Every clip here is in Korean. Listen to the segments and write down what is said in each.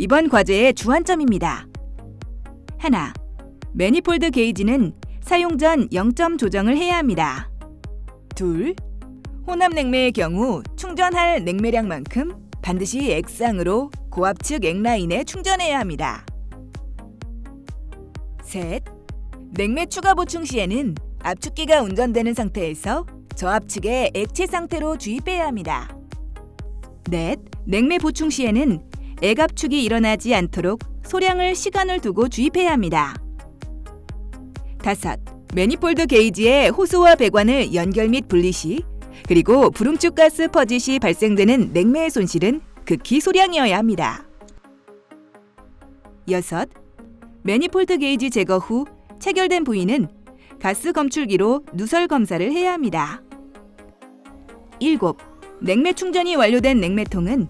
이번 과제의 주안점입니다. 하나, 매니폴드 게이지는 사용 전 0점 조정을 해야 합니다. 둘, 혼합 냉매의 경우 충전할 냉매량만큼 반드시 액상으로 고압측 액라인에 충전해야 합니다. 셋, 냉매 추가 보충 시에는 압축기가 운전되는 상태에서 저압측에 액체 상태로 주입해야 합니다. 넷, 냉매 보충 시에는 액압축이 일어나지 않도록 소량을 시간을 두고 주입해야 합니다. 다섯, 매니폴드 게이지의 호스와 배관을 연결 및 분리 시 그리고 불응축 가스 퍼지 시 발생되는 냉매의 손실은 극히 소량이어야 합니다. 여섯, 매니폴드 게이지 제거 후 체결된 부위는 가스 검출기로 누설 검사를 해야 합니다. 일곱, 냉매 충전이 완료된 냉매통은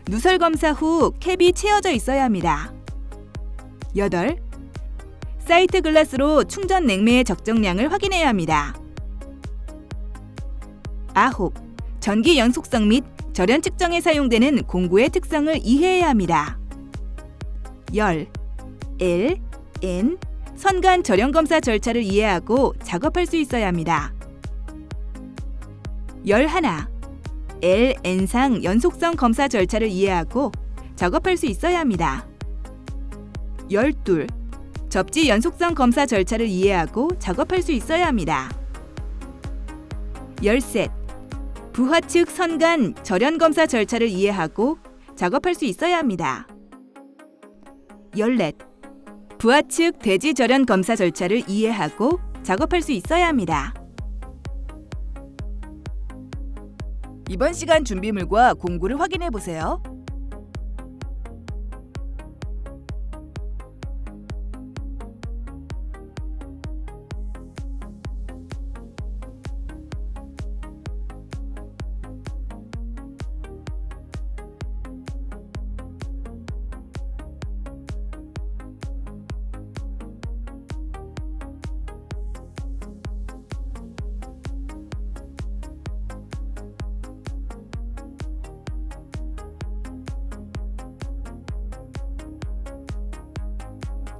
누설 검사 후 캡이 채워져 있어야 합니다. 여덟, 사이트 글라스로 충전 냉매의 적정량을 확인해야 합니다. 아홉, 전기 연속성 및 절연 측정에 사용되는 공구의 특성을 이해해야 합니다. 열, L, N, 선간 절연 검사 절차를 이해하고 작업할 수 있어야 합니다. 11, L, N상 연속성 검사 절차를 이해하고 작업할 수 있어야 합니다. 12, 접지 연속성 검사 절차를 이해하고 작업할 수 있어야 합니다. 13, 부하측 선간 절연 검사 절차를 이해하고 작업할 수 있어야 합니다. 14, 부하측 대지 절연 검사 절차를 이해하고 작업할 수 있어야 합니다. 이번 시간 준비물과 공구를 확인해 보세요.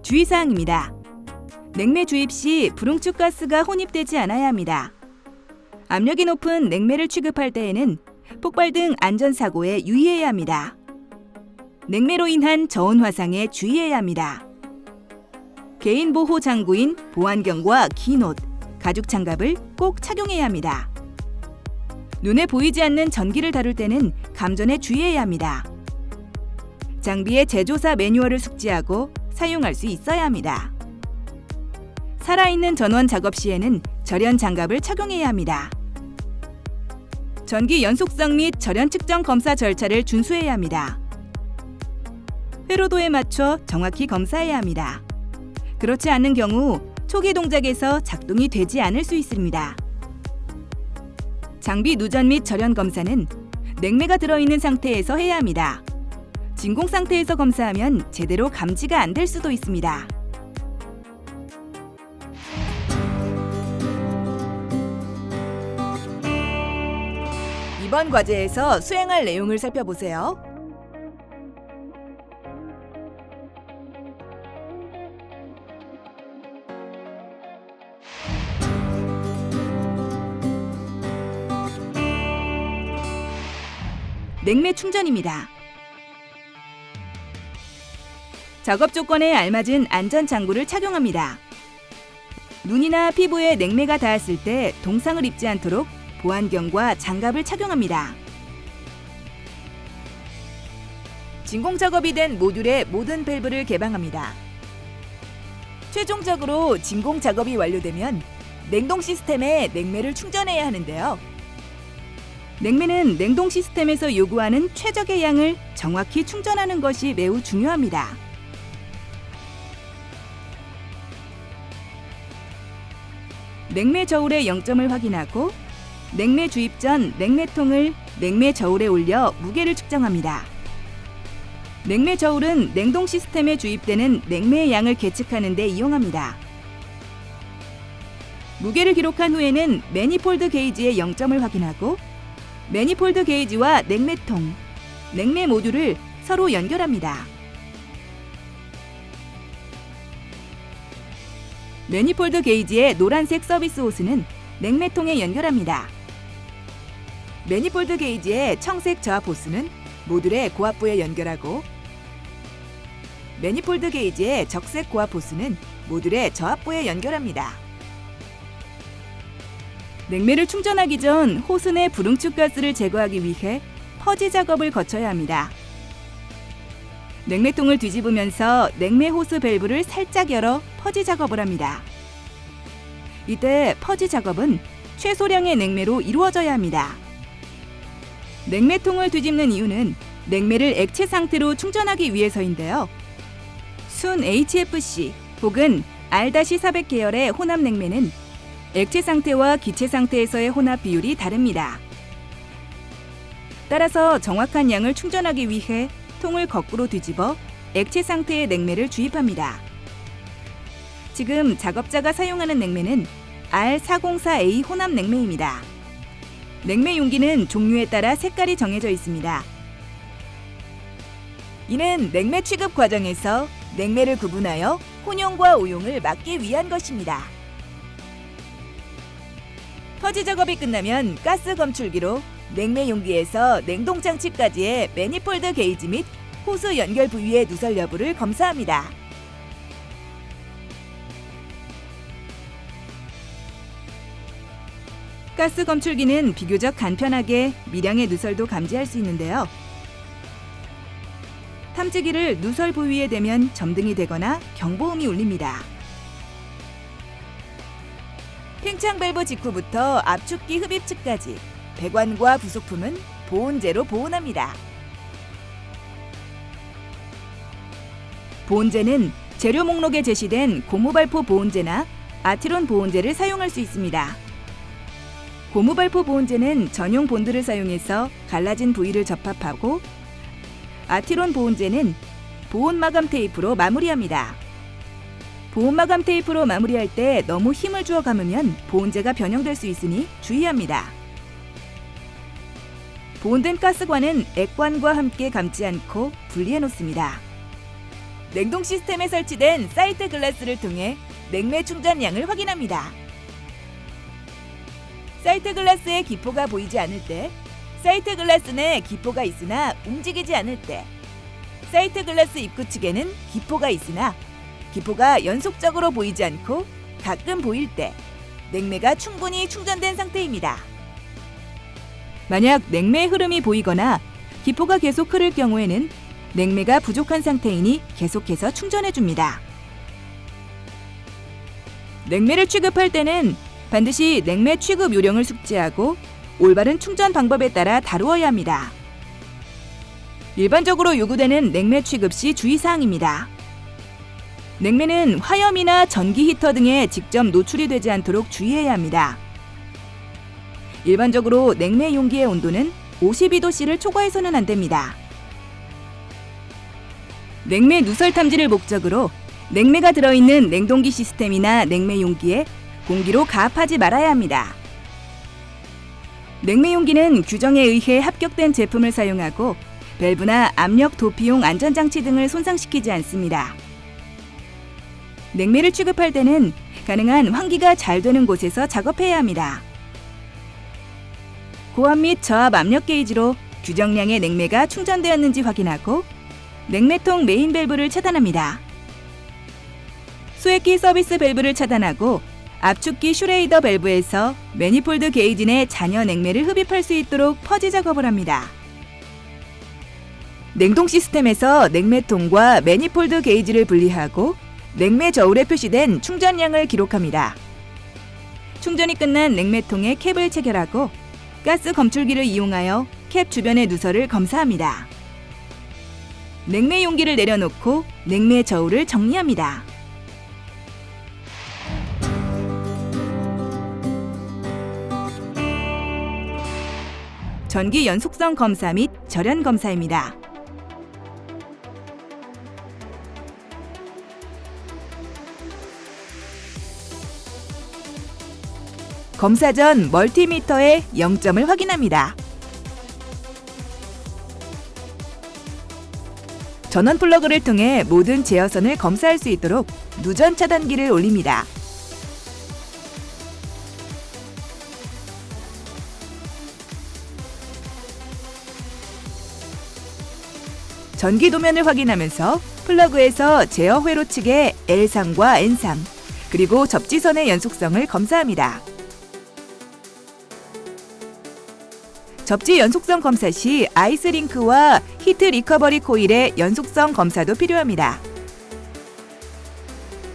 주의사항입니다. 냉매 주입 시 불응축 가스가 혼입되지 않아야 합니다. 압력이 높은 냉매를 취급할 때에는 폭발 등 안전사고에 유의해야 합니다. 냉매로 인한 저온 화상에 주의해야 합니다. 개인보호 장구인 보안경과 긴 옷, 가죽 장갑을 꼭 착용해야 합니다. 눈에 보이지 않는 전기를 다룰 때는 감전에 주의해야 합니다. 장비의 제조사 매뉴얼을 숙지하고 사용할 수 있어야 합니다. 살아있는 전원 작업 시에는 절연 장갑을 착용해야 합니다. 전기 연속성 및 절연 측정 검사 절차를 준수해야 합니다. 회로도에 맞춰 정확히 검사해야 합니다. 그렇지 않은 경우 초기 동작에서 작동이 되지 않을 수 있습니다. 장비 누전 및 절연 검사는 냉매가 들어있는 상태에서 해야 합니다. 진공 상태에서 검사하면 제대로 감지가 안 될 수도 있습니다. 이번 과제에서 수행할 내용을 살펴보세요. 냉매 충전입니다. 작업 조건에 알맞은 안전 장구를 착용합니다. 눈이나 피부에 냉매가 닿았을 때 동상을 입지 않도록 보안경과 장갑을 착용합니다. 진공 작업이 된 모듈의 모든 밸브를 개방합니다. 최종적으로 진공 작업이 완료되면 냉동 시스템에 냉매를 충전해야 하는데요. 냉매는 냉동 시스템에서 요구하는 최적의 양을 정확히 충전하는 것이 매우 중요합니다. 냉매 저울의 0점을 확인하고 냉매 주입 전 냉매통을 냉매 저울에 올려 무게를 측정합니다. 냉매 저울은 냉동 시스템에 주입되는 냉매의 양을 계측하는 데 이용합니다. 무게를 기록한 후에는 매니폴드 게이지의 0점을 확인하고 매니폴드 게이지와 냉매통, 냉매 모듈을 서로 연결합니다. 매니폴드 게이지의 노란색 서비스 호스는 냉매통에 연결합니다. 매니폴드 게이지의 청색 저압 호스는 모듈의 고압부에 연결하고 매니폴드 게이지의 적색 고압 호스는 모듈의 저압부에 연결합니다. 냉매를 충전하기 전 호스 내 불응축 가스를 제거하기 위해 퍼지 작업을 거쳐야 합니다. 냉매통을 뒤집으면서 냉매 호스 밸브를 살짝 열어 퍼지 작업을 합니다. 이때 퍼지 작업은 최소량의 냉매로 이루어져야 합니다. 냉매통을 뒤집는 이유는 냉매를 액체 상태로 충전하기 위해서인데요. 순 HFC 혹은 R-400 계열의 혼합 냉매는 액체 상태와 기체 상태에서의 혼합 비율이 다릅니다. 따라서 정확한 양을 충전하기 위해 통을 거꾸로 뒤집어 액체 상태의 냉매를 주입합니다. 지금 작업자가 사용하는 냉매는 R404A 혼합 냉매입니다. 냉매 용기는 종류에 따라 색깔이 정해져 있습니다. 이는 냉매 취급 과정에서 냉매를 구분하여 혼용과 오용을 막기 위한 것입니다. 퍼지 작업이 끝나면 가스 검출기로 냉매 용기에서 냉동 장치까지의 매니폴드 게이지 및 호스 연결 부위의 누설 여부를 검사합니다. 가스 검출기는 비교적 간편하게 미량의 누설도 감지할 수 있는데요. 탐지기를 누설 부위에 대면 점등이 되거나 경보음이 울립니다. 팽창 밸브 직후부터 압축기 흡입측까지 배관과 부속품은 보온재로 보온합니다. 보온재는 재료 목록에 제시된 고무발포 보온재나 아티론 보온재를 사용할 수 있습니다. 고무발포 보온재는 전용 본드를 사용해서 갈라진 부위를 접합하고 아티론 보온재는 보온 마감 테이프로 마무리합니다. 보온 마감 테이프로 마무리할 때 너무 힘을 주어 감으면 보온재가 변형될 수 있으니 주의합니다. 보온된 가스관은 액관과 함께 감지 않고 분리해 놓습니다. 냉동 시스템에 설치된 사이트 글라스를 통해 냉매 충전량을 확인합니다. 사이트 글라스에 기포가 보이지 않을 때, 사이트 글라스 내 기포가 있으나 움직이지 않을 때, 사이트 글라스 입구 측에는 기포가 있으나 기포가 연속적으로 보이지 않고 가끔 보일 때 냉매가 충분히 충전된 상태입니다. 만약 냉매의 흐름이 보이거나 기포가 계속 흐를 경우에는 냉매가 부족한 상태이니 계속해서 충전해줍니다. 냉매를 취급할 때는 반드시 냉매 취급 요령을 숙지하고 올바른 충전 방법에 따라 다루어야 합니다. 일반적으로 요구되는 냉매 취급 시 주의사항입니다. 냉매는 화염이나 전기 히터 등에 직접 노출이 되지 않도록 주의해야 합니다. 일반적으로 냉매 용기의 온도는 52도C를 초과해서는 안 됩니다. 냉매 누설 탐지를 목적으로 냉매가 들어있는 냉동기 시스템이나 냉매 용기에 공기로 가압하지 말아야 합니다. 냉매 용기는 규정에 의해 합격된 제품을 사용하고 밸브나 압력 도피용 안전장치 등을 손상시키지 않습니다. 냉매를 취급할 때는 가능한 환기가 잘 되는 곳에서 작업해야 합니다. 고압 및 저압 압력 게이지로 규정량의 냉매가 충전되었는지 확인하고 냉매통 메인 밸브를 차단합니다. 소액기 서비스 밸브를 차단하고 압축기 슈레이더 밸브에서 매니폴드 게이지 내 잔여 냉매를 흡입할 수 있도록 퍼지 작업을 합니다. 냉동 시스템에서 냉매통과 매니폴드 게이지를 분리하고 냉매 저울에 표시된 충전량을 기록합니다. 충전이 끝난 냉매통에 캡을 체결하고 가스 검출기를 이용하여 캡 주변의 누설을 검사합니다. 냉매 용기를 내려놓고 냉매 저울을 정리합니다. 전기 연속성 검사 및 절연 검사입니다. 검사 전 멀티미터의 0점을 확인합니다. 전원 플러그를 통해 모든 제어선을 검사할 수 있도록 누전 차단기를 올립니다. 전기 도면을 확인하면서 플러그에서 제어 회로 측의 L상과 N상, 그리고 접지선의 연속성을 검사합니다. 접지 연속성 검사 시 아이스링크와 히트 리커버리 코일의 연속성 검사도 필요합니다.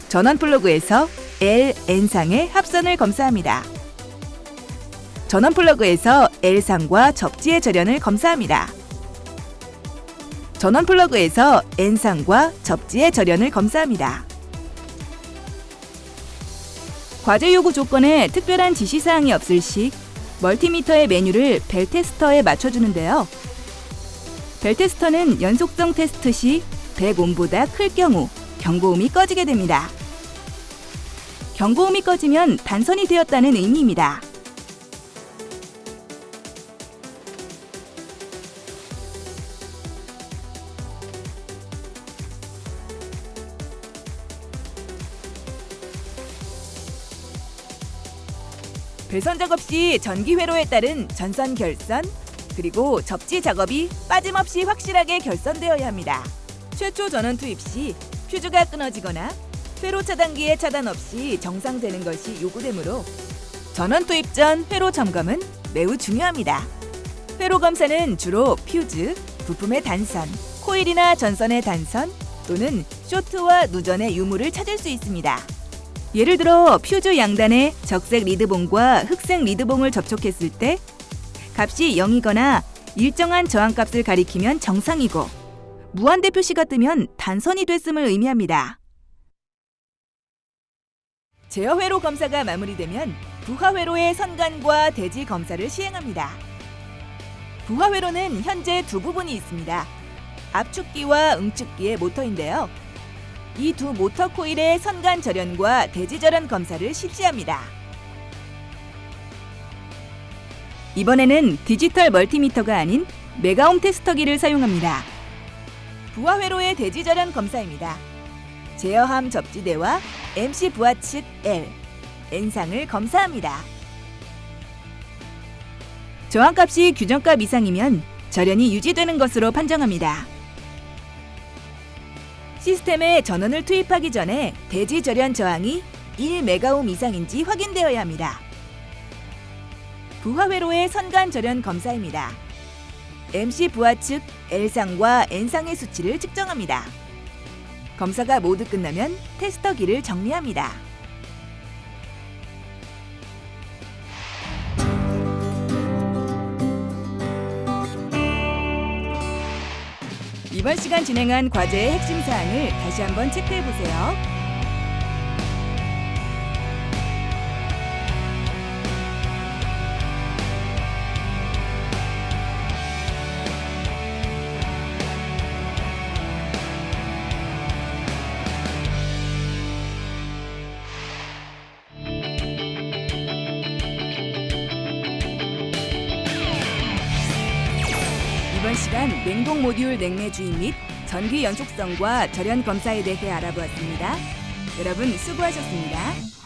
전원 플러그에서 L, N상의 합선을 검사합니다. 전원 플러그에서 L상과 접지의 절연을 검사합니다. 전원 플러그에서 N상과 접지의 절연을 검사합니다. 과제 요구 조건에 특별한 지시사항이 없을 시 멀티미터의 메뉴를 벨 테스터에 맞춰주는데요. 벨 테스터는 연속성 테스트 시 100옴보다 클 경우 경고음이 꺼지게 됩니다. 경고음이 꺼지면 단선이 되었다는 의미입니다. 배선 작업 시 전기 회로에 따른 전선 결선, 그리고 접지 작업이 빠짐없이 확실하게 결선되어야 합니다. 최초 전원 투입 시 퓨즈가 끊어지거나 회로 차단기의 차단 없이 정상되는 것이 요구되므로 전원 투입 전 회로 점검은 매우 중요합니다. 회로 검사는 주로 퓨즈, 부품의 단선, 코일이나 전선의 단선 또는 쇼트와 누전의 유무를 찾을 수 있습니다. 예를 들어 퓨즈 양단에 적색 리드봉과 흑색 리드봉을 접촉했을 때 값이 0이거나 일정한 저항값을 가리키면 정상이고 무한대 표시가 뜨면 단선이 됐음을 의미합니다. 제어 회로 검사가 마무리되면 부하 회로의 선간과 대지 검사를 시행합니다. 부하 회로는 현재 두 부분이 있습니다. 압축기와 응축기의 모터인데요. 이 두 모터 코일의 선간 절연과 대지 절연 검사를 실시합니다. 이번에는 디지털 멀티미터가 아닌 메가옴 테스터기를 사용합니다. 부하 회로의 대지 절연 검사입니다. 제어함 접지대와 MC 부하 측 L, N상을 검사합니다. 저항값이 규정값 이상이면 절연이 유지되는 것으로 판정합니다. 시스템에 전원을 투입하기 전에 대지 절연 저항이 1메가옴 이상인지 확인되어야 합니다. 부하 회로의 선간 절연 검사입니다. MC 부하 측 L상과 N상의 수치를 측정합니다. 검사가 모두 끝나면 테스터기를 정리합니다. 이번 시간 진행한 과제의 핵심 사항을 다시 한번 체크해 보세요. 이번 시간 냉동 모듈 냉매 주입 및 전기 연속성과 절연 검사에 대해 알아보았습니다. 여러분 수고하셨습니다.